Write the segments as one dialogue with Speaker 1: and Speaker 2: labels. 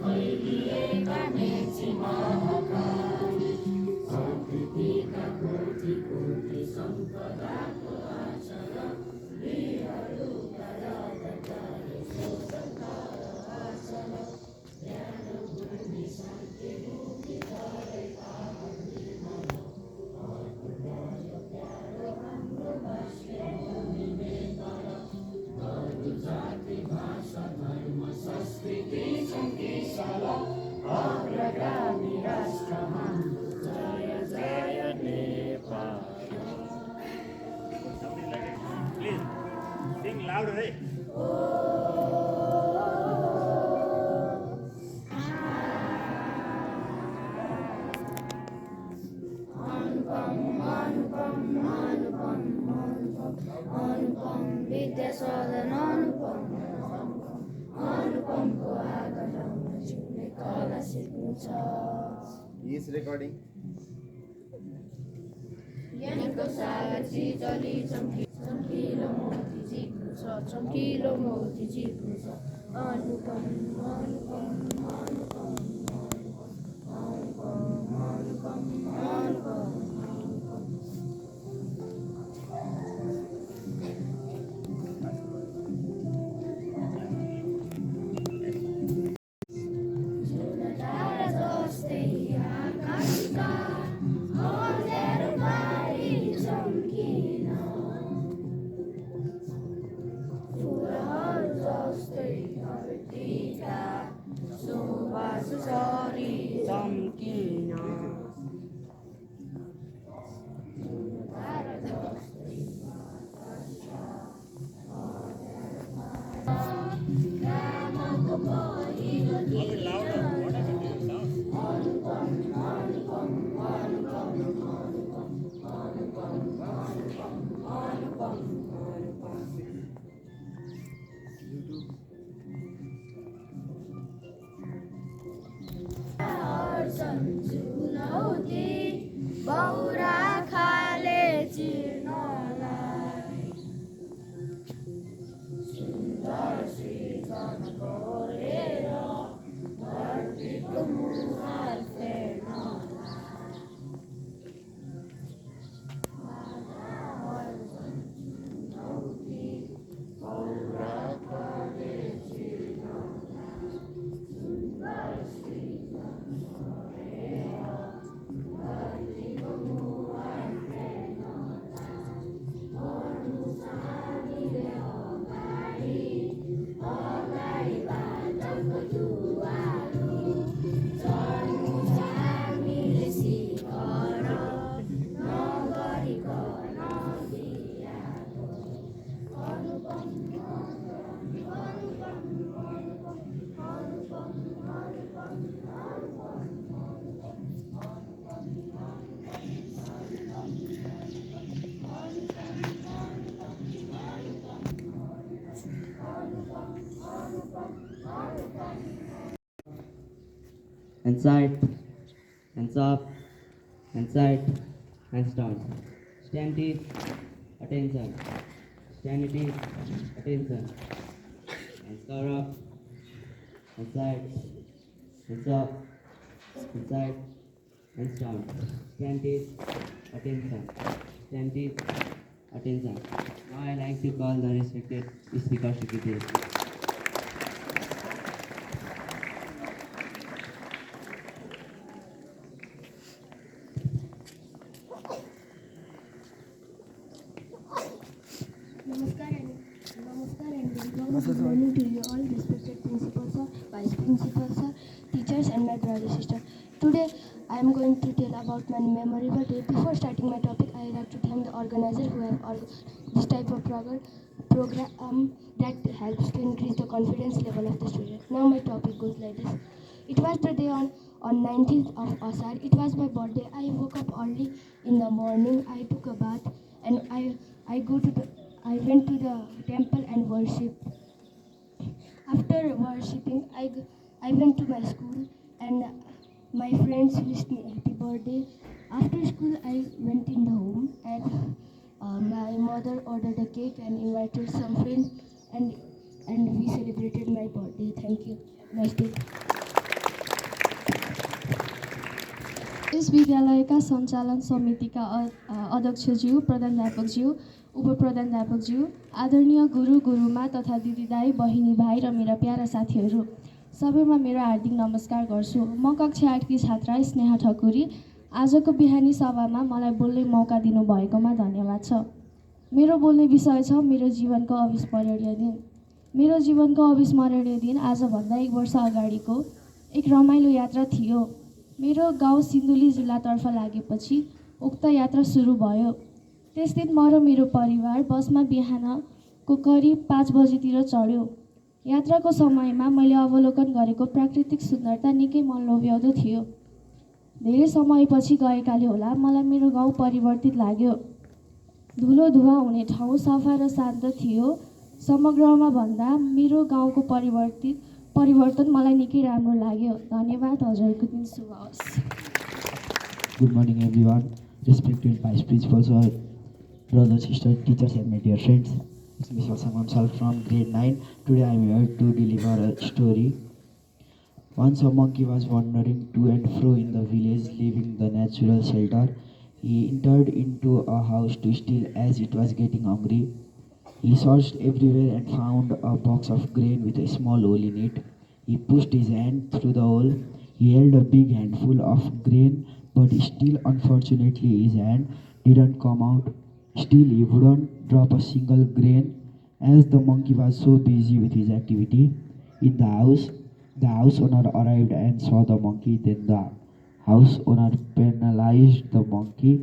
Speaker 1: फैलिएका मेची महाकाली संस्कृतिका कोटि कोटि सम्पदाको आचर यीहरूका यादगार स्वतन्त्र आचर ज्ञान बुद्धि शान्ति मुक्ति तरै प्यारो हाम्रो मातृभूमि नेपाल अरू जाति भाषा धर्म संस्कृति सङ्गीतशाला अग्रगामी राष्ट्र हाम्रो जय जय Nepal.
Speaker 2: Please sing louder, hey.
Speaker 1: अनुपम विद्यासाधन अनुपमको आगमन जिउने कला सिक्नु छ.
Speaker 3: He is recording.
Speaker 1: यहाँको सागरजी चली चम्किलो मोती जित्नु छ चम्किलो मोती जित्नु छ. अनुपम अनुपम अनुपम अनुपम अनुपम अनुपम बहुरा खाले चिर्नलाई सुन्दर सृजन गरेर धरतीको मुहार
Speaker 4: Hands side, hands up, hands side, hands down. Stand it, attention. Stand it, attention. Hands cover up, hands side, hands up, hands side, hands down. Stand it, attention. Stand it, attention. Now I like to call the respected speaker secretary.
Speaker 5: Namaskar and good morning to you all respected principals, sir, vice principals, sir, teachers and my brother sister. Today I am going to tell about my memorable day. Before starting my topic, I like to thank the organizer who have organized this type of program that helps to increase the confidence level of the student. Now my topic goes like this. It was the day on 19th of Asar. It was my birthday. I woke up early in the morning. I took a bath and I went to the temple and worshipped. After worshipping, I went to my school and my friends wished me happy birthday. After school, I went in the home and my mother ordered a cake and invited some friends and we celebrated my birthday. Thank you. Nice day.
Speaker 6: Yes विद्यालयका सञ्चालन समितिका अध्यक्षज्यू, प्रधानाध्यापकज्यू, उपप्रधानाध्यापकज्यू, आदरणीय गुरु गुरुमा तथा दिदीदाई, बहिनी भाइ र मेरा प्यारा साथीहरू, सबैमा मेरो हार्दिक नमस्कार गर्छु। म कक्षा 8 की छात्रा स्नेहा ठकुरी। आजको बिहानी सभामा मलाई बोल्ने मौका दिनुभएकोमा धन्यवाद छ। मेरो बोल्ने विषय छ मेरो जीवनको अविस्मरणीय दिन। मेरो जीवनको अविस्मरणीय दिन आजभन्दा 1 वर्ष अगाडिको एक रमाइलो यात्रा थियो। मेरो गाउँ सिन्धुली जिल्लातर्फ लागेपछि उक्त यात्रा सुरु भयो। त्यस दिन म र मेरो परिवार बसमा बिहानको करिब 5 बजेतिर चढ्यो। यात्राको समयमा मैले अवलोकन गरेको प्राकृतिक सुन्दरता निकै मन लोभ्याउँदो थियो। धेरै समयपछि गएकाले होला मलाई मेरो गाउँ परिवर्तित लाग्यो। धुलो धुवा हुने ठाउँ सफा र शान्त थियो। समग्रमा भन्दा मेरो गाउँको परिवर्तन मलाई निकै राम्रो लाग्यो। धन्यवाद। हजुरको दिन शुभ होस्।
Speaker 7: Good morning everyone, respected vice principals, sir, brothers, sisters, teachers and my dear friends. It's me Sangam Sal from grade 9. Today I am here to deliver a story. Once a monkey was wandering to and fro in the village, leaving the natural shelter. He entered into a house to steal as it was getting hungry. He searched everywhere and found a box of grain with a small hole in it. He pushed his hand through the hole. He held a big handful of grain, but still, unfortunately, his hand didn't come out. Still, he wouldn't drop a single grain. As the monkey was so busy with his activity in the house owner arrived and saw the monkey. Then the house owner penalized the monkey.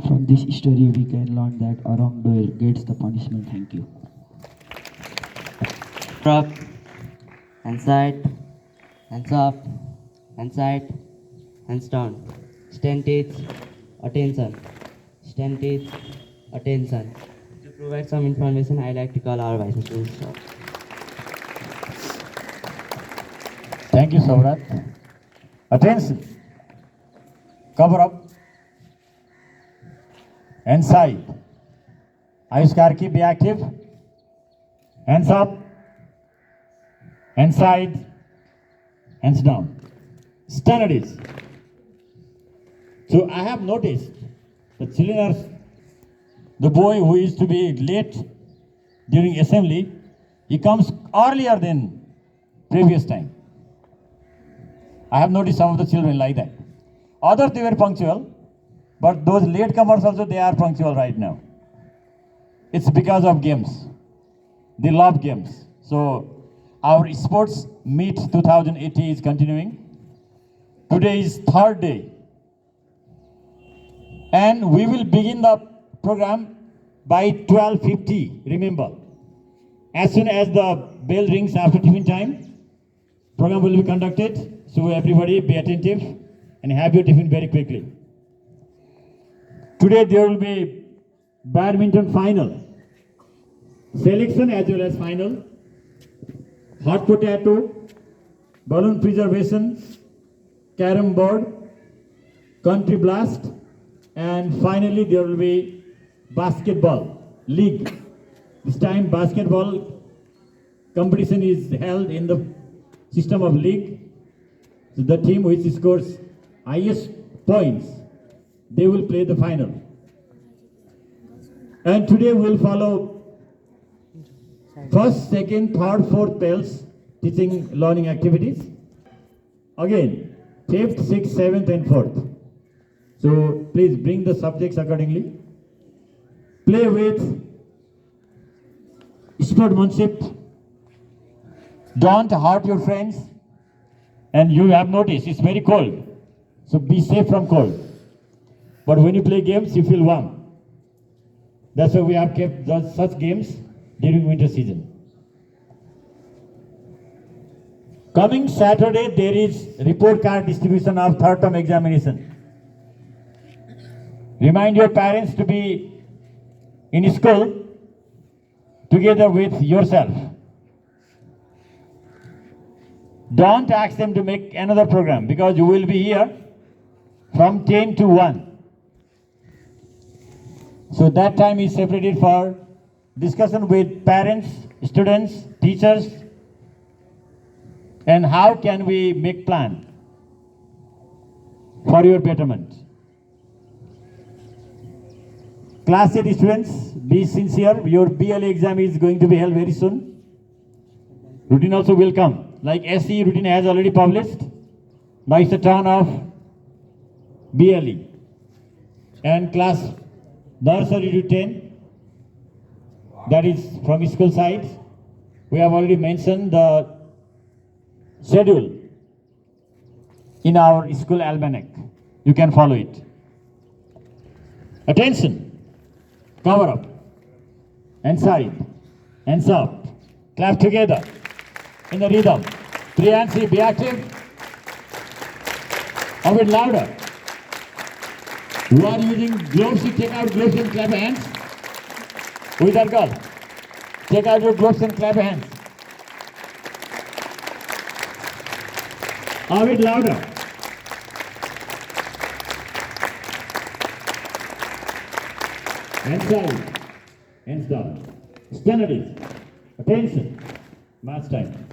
Speaker 7: From this story, we can learn that a wrongdoer gets the punishment. Thank you.
Speaker 4: Up, hands side, hands up, hands side, hands down. Stand teeth, attention. Stand teeth, attention. To provide some information, I like to call our vice principal.
Speaker 2: Thank you, Saurat. Attention. Cover up. Hands side. Ayushkarki, be active. Hands up. Hands side. Hands down. Stand at ease. So I have noticed the children are, the boy who is to be late during assembly, he comes earlier than previous time. I have noticed some of the children like that. Others, they were punctual, but those latecomers also, they are punctual right now. It's because of games. They love games. So our sports meet 2018 is continuing. Today is 3rd day. And we will begin the program by 12:50, remember. As soon as the bell rings after tiffin time, program will be conducted. So everybody be attentive and have your tiffin very quickly. Today there will be badminton final, selection as well as final, hot potato, balloon preservation, carom board, country blast, and finally there will be basketball league. This time basketball competition is held in the system of league. So the team which scores highest points, they will play the final. And today we will follow first, second, third, fourth pairs teaching learning activities. Again, 5th, 6th, 7th and 4th. So please bring the subjects accordingly. Play with sportsmanship. Don't hurt your friends. And you have noticed it's very cold. So be safe from cold. But when you play games, you feel warm. That's why we have kept such games during winter season. Coming Saturday, there is report card distribution of 3rd term examination. Remind your parents to be in school together with yourself. Don't ask them to make another program because you will be here from 10 to 1. So that time is separated for discussion with parents, students, teachers, and how can we make plan. for your betterment. Class 8 students, be sincere. Your BLE exam is going to be held very soon. Routine also will come. Like SE routine has already published. Now it's the turn of BLE. And class nursery to 10, that is from school side. We have already mentioned the schedule in our school almanac. You can follow it. Attention. Cover up. And side. Hands up. Clap together. In the rhythm. Priyanshi, be active. A bit louder. Who are using gloves, you take out gloves and clap hands. Who is that girl? Take out your gloves and clap hands. A bit louder. Hands side. Hands down. Stand at it. Attention. Match time.